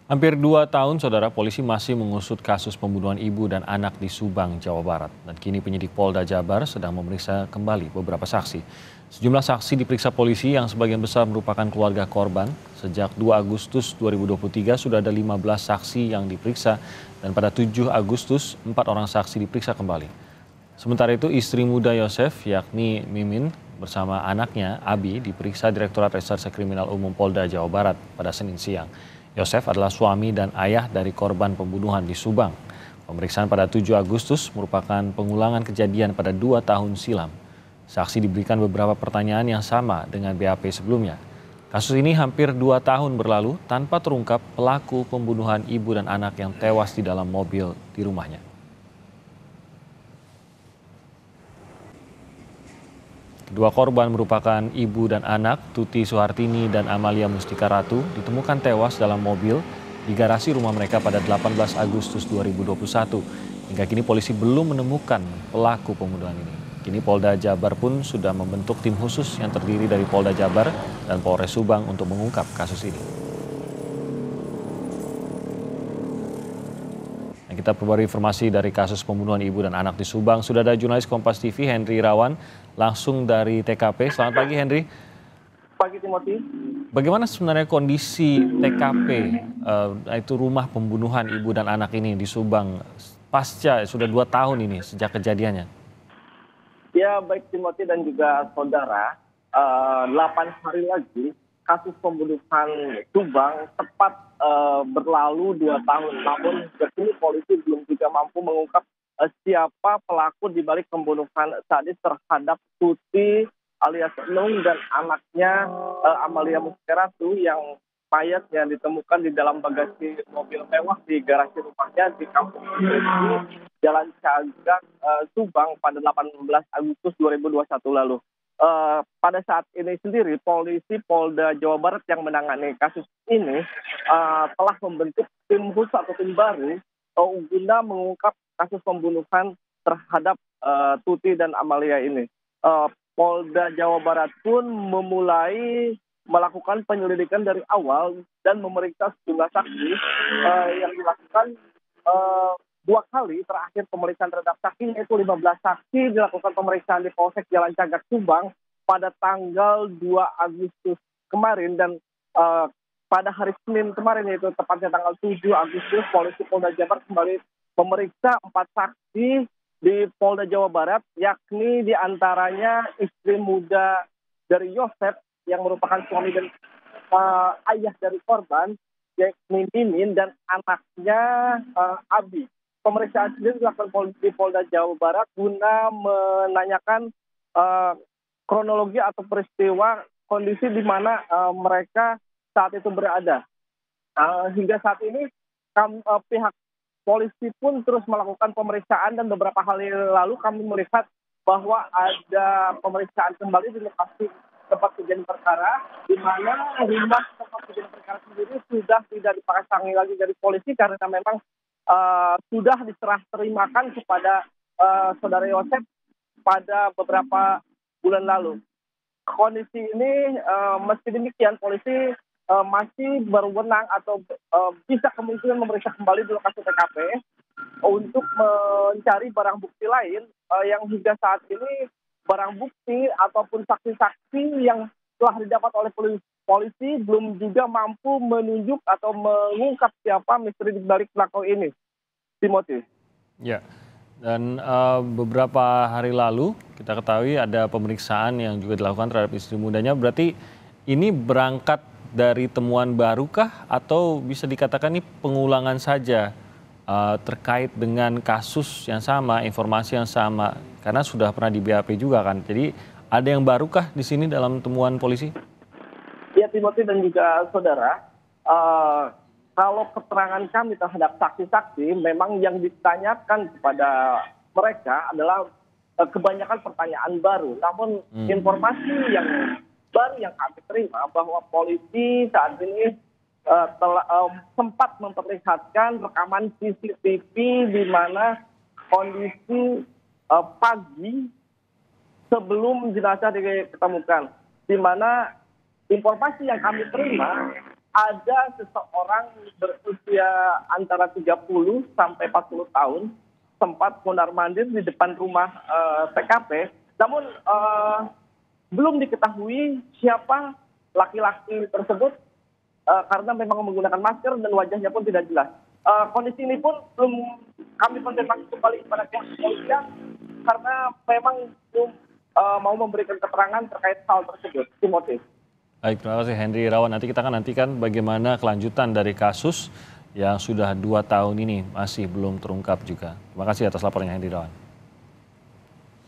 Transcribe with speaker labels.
Speaker 1: Hampir 2 tahun, saudara, polisi masih mengusut kasus pembunuhan ibu dan anak di Subang, Jawa Barat. Dan kini penyidik Polda Jabar sedang memeriksa kembali beberapa saksi. Sejumlah saksi diperiksa polisi yang sebagian besar merupakan keluarga korban. Sejak 2 Agustus 2023 sudah ada 15 saksi yang diperiksa dan pada 7 Agustus 4 orang saksi diperiksa kembali. Sementara itu istri muda Yosef yakni Mimin bersama anaknya Abi diperiksa Direktorat Reserse Kriminal Umum Polda Jawa Barat pada Senin siang. Yosef adalah suami dan ayah dari korban pembunuhan di Subang. Pemeriksaan pada 7 Agustus merupakan pengulangan kejadian pada 2 tahun silam. Saksi diberikan beberapa pertanyaan yang sama dengan BAP sebelumnya. Kasus ini hampir 2 tahun berlalu tanpa terungkap pelaku pembunuhan ibu dan anak yang tewas di dalam mobil di rumahnya. Kedua korban merupakan ibu dan anak, Tuti Suhartini dan Amalia Mustika Ratu, ditemukan tewas dalam mobil di garasi rumah mereka pada 18 Agustus 2021. Hingga kini polisi belum menemukan pelaku pembunuhan ini. Kini Polda Jabar pun sudah membentuk tim khusus yang terdiri dari Polda Jabar dan Polres Subang untuk mengungkap kasus ini. Kita perbarui informasi dari kasus pembunuhan ibu dan anak di Subang. Sudah ada jurnalis Kompas TV Henry Irawan langsung dari TKP. Selamat pagi Henry.
Speaker 2: Pagi Timothy.
Speaker 1: Bagaimana sebenarnya kondisi TKP itu rumah pembunuhan ibu dan anak ini di Subang pasca sudah 2 tahun ini sejak kejadiannya?
Speaker 2: Ya baik Timothy dan juga saudara, 8 hari lagi kasus pembunuhan Subang tepat berlalu 2 tahun. Namun hingga kini polisi belum juga mampu mengungkap siapa pelaku di balik pembunuhan sadis terhadap Tuti alias Nung dan anaknya Amalia Mustika Ratu yang mayatnya ditemukan di dalam bagasi mobil mewah di garasi rumahnya di Kampung Cileunyi, Jalan Cagak, Subang pada 18 Agustus 2021 lalu. Pada saat ini sendiri polisi Polda Jawa Barat yang menangani kasus ini telah membentuk tim khusus atau tim baru guna mengungkap kasus pembunuhan terhadap Tuti dan Amalia ini. Polda Jawa Barat pun memulai melakukan penyelidikan dari awal dan memeriksa sejumlah saksi yang dilakukan 2 kali. Terakhir pemeriksaan terhadap saksi yaitu 15 saksi dilakukan pemeriksaan di Polsek Jalan Cagak Subang pada tanggal 2 Agustus kemarin dan pada hari Senin kemarin yaitu tepatnya tanggal 7 Agustus polisi Polda Jabar kembali memeriksa 4 saksi di Polda Jawa Barat, yakni diantaranya istri muda dari Yosef yang merupakan suami dan ayah dari korban, yakni Mimin dan anaknya Abi. Pemeriksaan sendiri dilakukan di Polda Jawa Barat guna menanyakan kronologi atau peristiwa kondisi di mana mereka saat itu berada. Hingga saat ini pihak polisi pun terus melakukan pemeriksaan dan beberapa hari lalu kami melihat bahwa ada pemeriksaan kembali di lokasi tempat kejadian perkara, di mana rumah tempat kejadian perkara sendiri sudah tidak dipasangi lagi dari polisi karena memang sudah diserah terimakan kepada saudara Yosef pada beberapa bulan lalu. Kondisi ini meski demikian polisi masih berwenang atau bisa kemungkinan memeriksa kembali di lokasi TKP untuk mencari barang bukti lain yang hingga saat ini barang bukti ataupun saksi-saksi yang telah didapat oleh polisi belum juga mampu menunjuk atau mengungkap siapa misteri di balik pelaku ini. Timothy.
Speaker 1: Ya, dan beberapa hari lalu kita ketahui ada pemeriksaan yang juga dilakukan terhadap istri mudanya. Berarti ini berangkat dari temuan barukah atau bisa dikatakan ini pengulangan saja terkait dengan kasus yang sama, informasi yang sama, karena sudah pernah di BAP juga kan. Jadi ada yang barukah di sini dalam temuan polisi?
Speaker 2: Ya Timothy dan juga saudara, kalau keterangan kami terhadap saksi-saksi memang yang ditanyakan kepada mereka adalah kebanyakan pertanyaan baru. Namun informasi yang baru yang kami terima bahwa polisi saat ini telah sempat memperlihatkan rekaman CCTV di mana kondisi pagi sebelum jenazah ditemukan, di mana informasi yang kami terima ada seseorang berusia antara 30 sampai 40 tahun sempat mondar-mandir di depan rumah TKP, namun belum diketahui siapa laki-laki tersebut karena memang menggunakan masker dan wajahnya pun tidak jelas. Kondisi ini pun belum kami konfirmasi kembali kepada pihak kepolisian karena memang belum mau memberikan keterangan terkait hal tersebut. Timothy.
Speaker 1: Baik, terima kasih Henry Irawan. Nanti kita akan nantikan bagaimana kelanjutan dari kasus yang sudah 2 tahun ini masih belum terungkap juga. Terima kasih atas laporannya Henry Irawan.